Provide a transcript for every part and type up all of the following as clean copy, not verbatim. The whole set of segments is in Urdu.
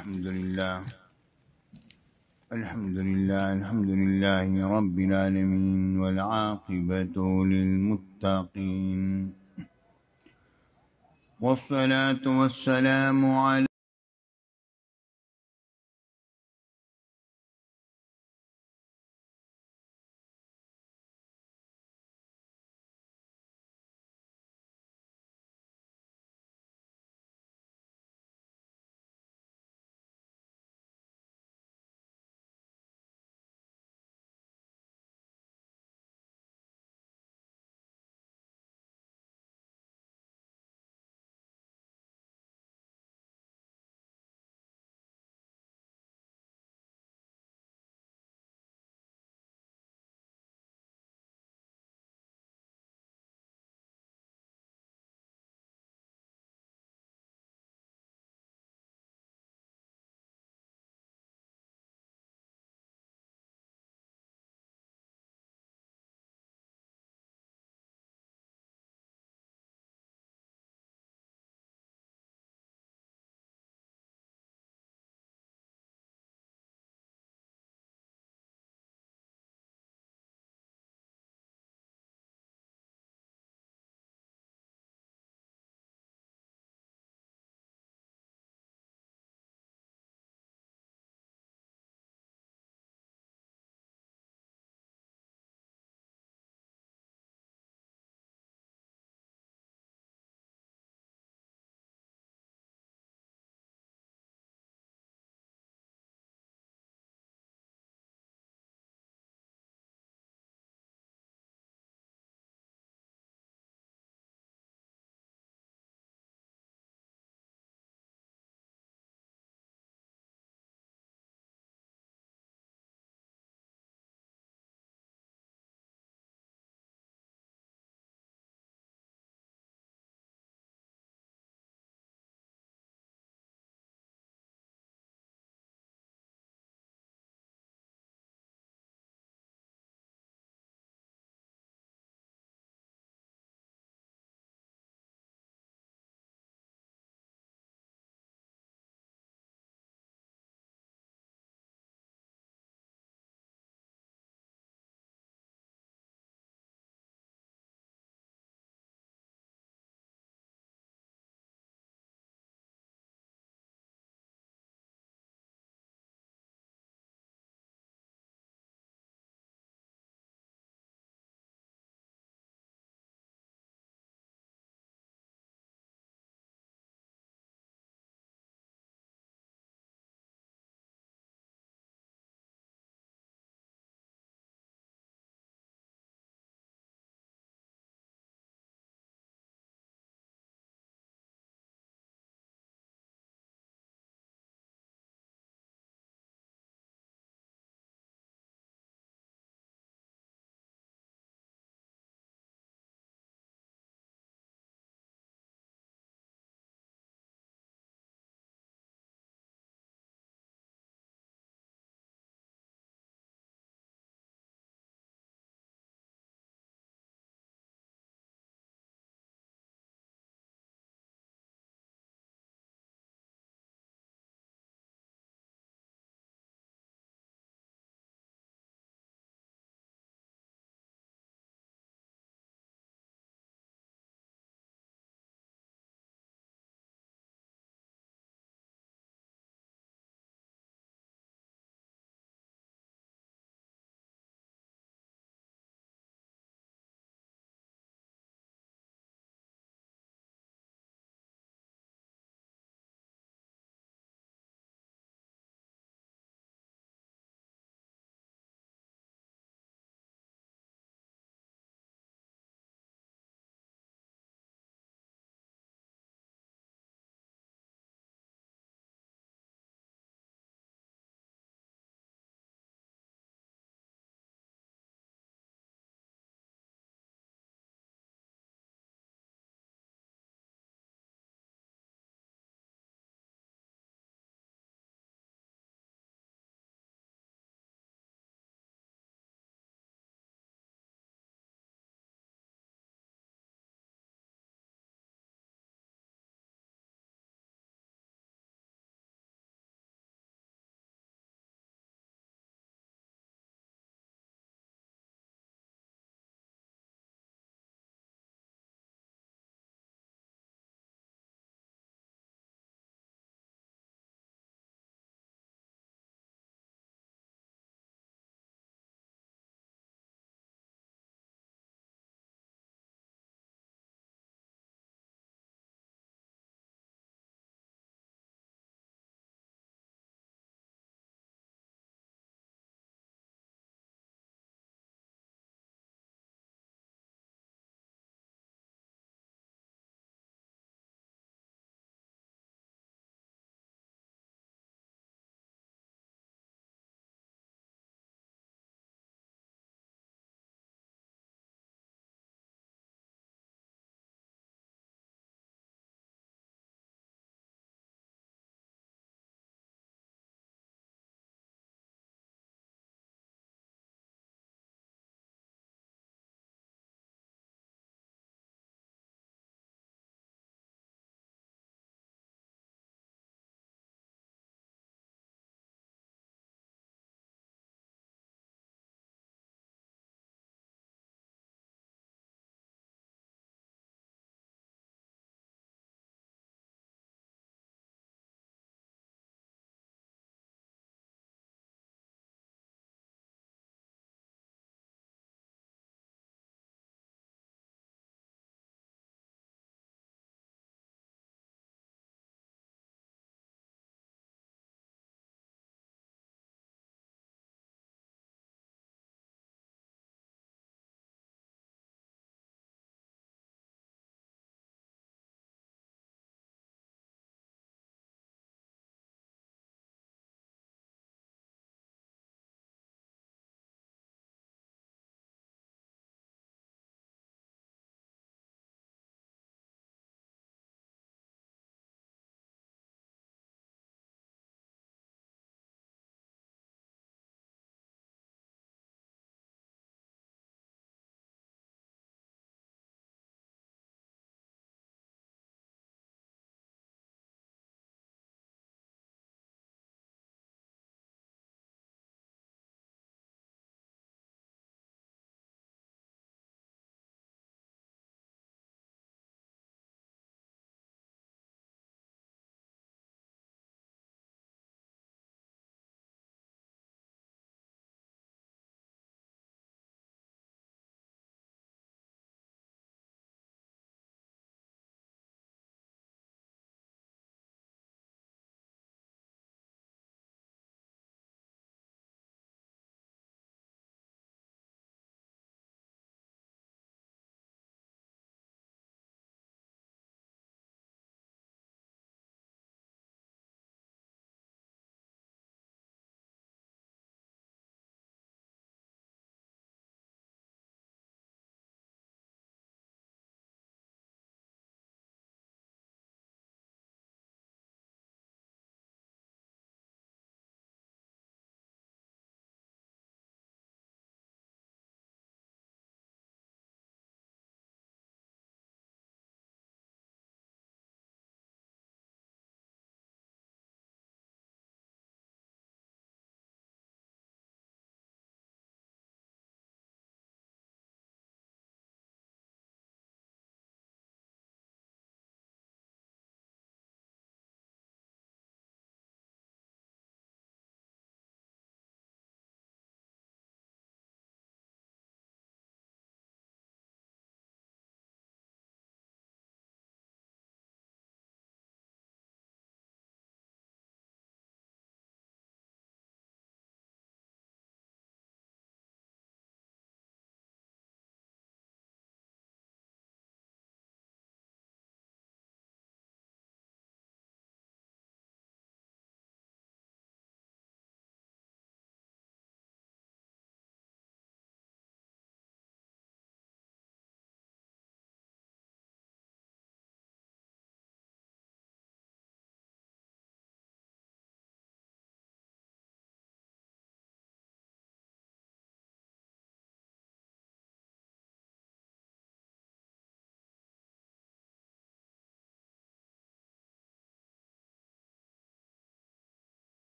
الحمد لله رب العالمين والعاقبة للمتقين والصلاة والسلام على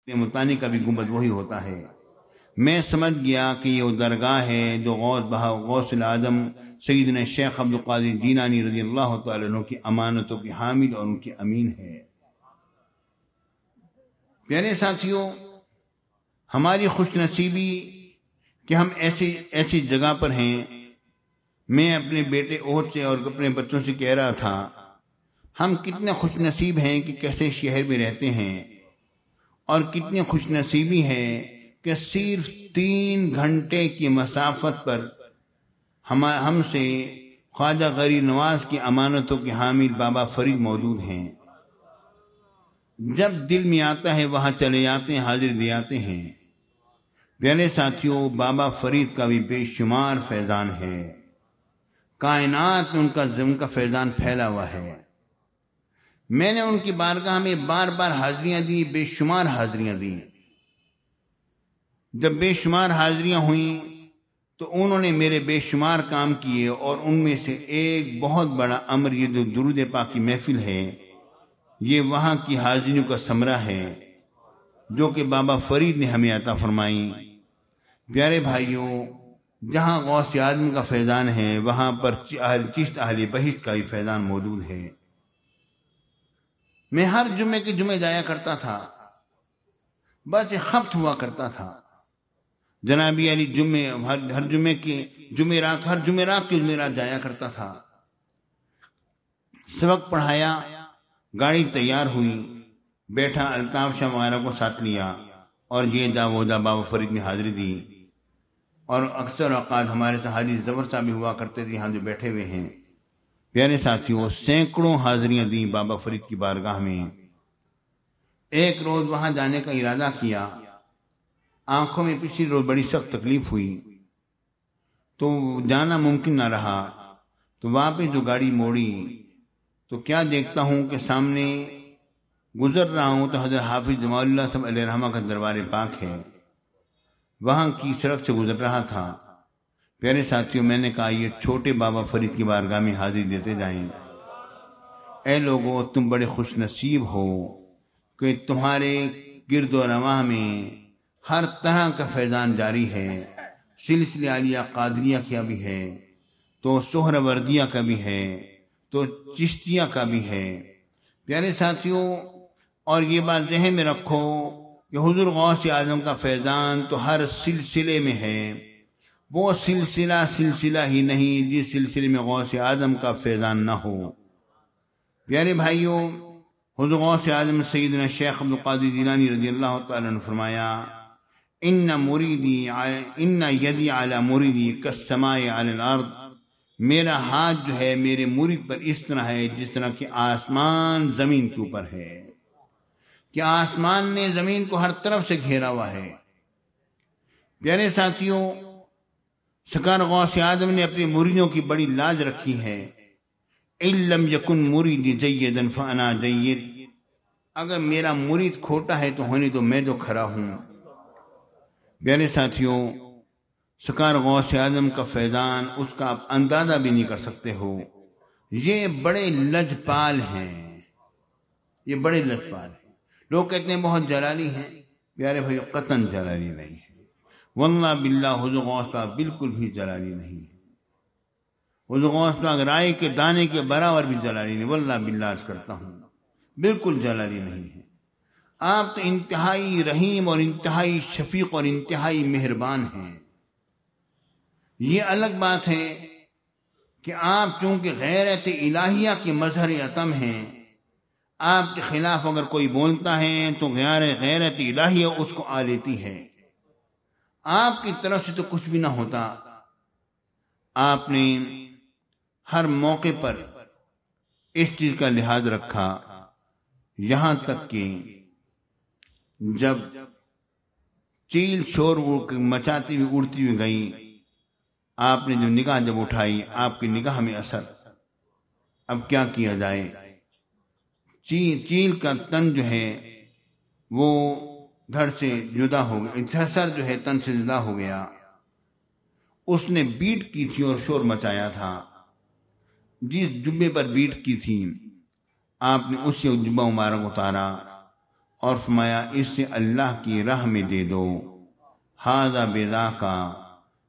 متانی کا بھی گنبد وہی ہوتا ہے۔ میں سمجھ گیا کہ یہ وہ درگاہ ہے جو غوث العظم سیدنا شیخ عبد القادر جیلانی رضی اللہ تعالیٰ عنہ کی امانتوں کی حامل اور ان کی امین ہے۔ پیارے ساتھیوں، ہماری خوش نصیبی کہ ہم ایسی جگہ پر ہیں۔ میں اپنے بیٹے عہد سے اور اپنے بچوں سے کہہ رہا تھا، ہم کتنے خوش نصیب ہیں کہ کیسے شہر میں رہتے ہیں، اور کتنی خوش نصیبی ہے کہ صرف 3 گھنٹے کی مسافت پر ہم سے خواجہ غریب نواز کی امانتوں کے حامل بابا فرید موجود ہیں۔ جب دل میں آتا ہے وہاں چلے جاتے ہیں، حاضر دے آتے ہیں۔ پیارے ساتھیوں، بابا فرید کا بھی بے شمار فیضان ہے، کائنات میں ان کا فیضان پھیلا ہوا ہے۔ میں نے ان کی بارگاہ میں بار بار حاضریاں دی، بے شمار حاضریاں دی۔ جب بے شمار حاضریاں ہوئیں تو انہوں نے میرے بے شمار کام کیے، اور ان میں سے ایک بہت بڑا امر یہ جو درود پاک کی محفل ہے، یہ وہاں کی حاضریوں کا ثمرہ ہے جو کہ بابا فرید نے ہمیں عطا فرمائی۔ پیارے بھائیوں، جہاں غوث اعظم کا فیضان ہے وہاں پر چشت اہل بہشت کا بھی فیضان موجود ہے۔ میں ہر جمعے کے جمعے جایا کرتا تھا، بس ایک خبط ہوا کرتا تھا۔ جنابی علی ہر جمعرات جایا کرتا تھا۔ سبق پڑھایا، گاڑی تیار ہوئی، بیٹھا، الطاف شاہ وغیرہ کو ساتھ لیا، اور یہ دا وہ دا بابا فرید نے حاضری دی۔ اور اکثر اوقات ہمارے ساتھ حاجی زبر صاحب بھی ہوا کرتے تھے، یہاں جو بیٹھے ہوئے ہیں۔ پیارے ساتھیوں، سینکڑوں حاضریاں دیں بابا فرید کی بارگاہ میں۔ ایک روز وہاں جانے کا ارادہ کیا، آنکھوں میں پچھلی روز بڑی سخت تکلیف ہوئی تو جانا ممکن نہ رہا، تو واپس جو گاڑی موڑی تو کیا دیکھتا ہوں کہ سامنے گزر رہا ہوں تو حضرت حافظ جمال اللہ صاحب علیہ رحمہ کا دربار پاک ہے، وہاں کی سڑک سے گزر رہا تھا۔ پیارے ساتھیوں، میں نے کہا یہ چھوٹے بابا فرید کی بارگاہ میں حاضری دیتے جائیں۔ اے لوگو، تم بڑے خوش نصیب ہو کہ تمہارے گرد و رواں میں ہر طرح کا فیضان جاری ہے۔ سلسلہ عالیہ قادریہ کا بھی ہے، تو سہروردیہ کا بھی ہے، تو چشتیہ کا بھی ہے۔ پیارے ساتھیوں، اور یہ بات ذہن میں رکھو کہ حضور غوث اعظم کا فیضان تو ہر سلسلے میں ہے، وہ سلسلہ ہی نہیں جس سلسلے میں غوث اعظم کا فیضان نہ ہو۔ پیارے بھائیوں، حضور غوث اعظم سیدنا شیخ عبد القادر جیلانی رضی اللہ تعالیٰ عنہ فرمایا، ان یدی علی مریدی کالسماء علی الارض، میرا ہاتھ جو ہے میرے مرید پر اس طرح ہے جس طرح کہ آسمان زمین کے اوپر ہے، کہ آسمان نے زمین کو ہر طرف سے گھیرا ہوا ہے۔ پیارے ساتھیوں، سرکار غوث اعظم نے اپنے مریدوں کی بڑی لاج رکھی ہے۔ ان لم یکن مریدی جیدا فانا جید، اگر میرا مرید کھوٹا ہے تو ہونے دو، میں تو کھرا ہوں۔ پیارے ساتھیوں، سرکار غوث اعظم کا فیضان اس کا آپ اندازہ بھی نہیں کر سکتے ہو۔ یہ بڑے لجپال ہیں، یہ بڑے لجپال ہیں۔ لوگ کہتے ہیں بہت جلالی ہیں، پیارے بھائی قطعاً جلالی نہیں ہے۔ واللہ باللہ حضور غوث پاک بالکل بھی جلالی نہیں ہے۔ حضور غوث پاک رائے کے دانے کے برابر بھی جلالی نہیں، واللہ باللہ عرض کرتا ہوں، بالکل جلالی نہیں ہے۔ آپ تو انتہائی رحیم اور انتہائی شفیق اور انتہائی مہربان ہیں۔ یہ الگ بات ہے کہ آپ چونکہ غیرت الہیہ کے مظہر اتم ہیں، آپ کے خلاف اگر کوئی بولتا ہے تو غیرت الہیہ اس کو آ لیتی ہے۔ آپ کی طرف سے تو کچھ بھی نہ ہوتا۔ آپ نے ہر موقع پر اس چیز کا لحاظ رکھا، یہاں تک کہ جب چیل شور مچاتی ہوئی اڑتی ہوئی گئی، آپ نے جو نگاہ جب اٹھائی، آپ کی نگاہ میں اثر، اب کیا کیا جائے؟ چیل کا تن جو ہے وہ دھڑ سے جدا ہو گیا، سر جو ہے تن سے جدا ہو گیا۔ اس نے بیٹ کی تھی اور شور مچایا تھا۔ جس جبے پر بیٹ کی تھی آپ نے اسی جبہ مبارک اتارا اور فرمایا اس سے اللہ کی راہ میں دے دو، ھذا بذاکا،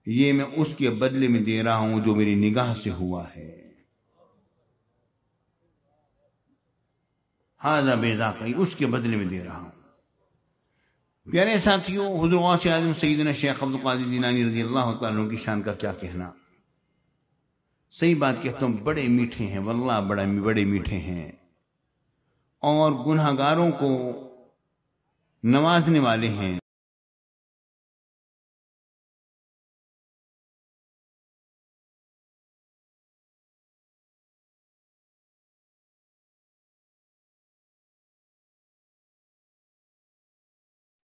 یہ میں اس کے بدلے میں دے رہا ہوں جو میری نگاہ سے ہوا ہے، ھذا بذاکا، اس کے بدلے میں دے رہا ہوں۔ پیارے ساتھیوں، حضور غوث اعظم سیدنا شیخ عبد القادر جیلانی رضی اللہ تعالیٰ عنہ کی شان کا کیا کہنا، صحیح بات کہتا ہوں، بڑے میٹھے ہیں، واللہ بڑے میٹھے ہیں، اور گناہگاروں کو نوازنے والے ہیں۔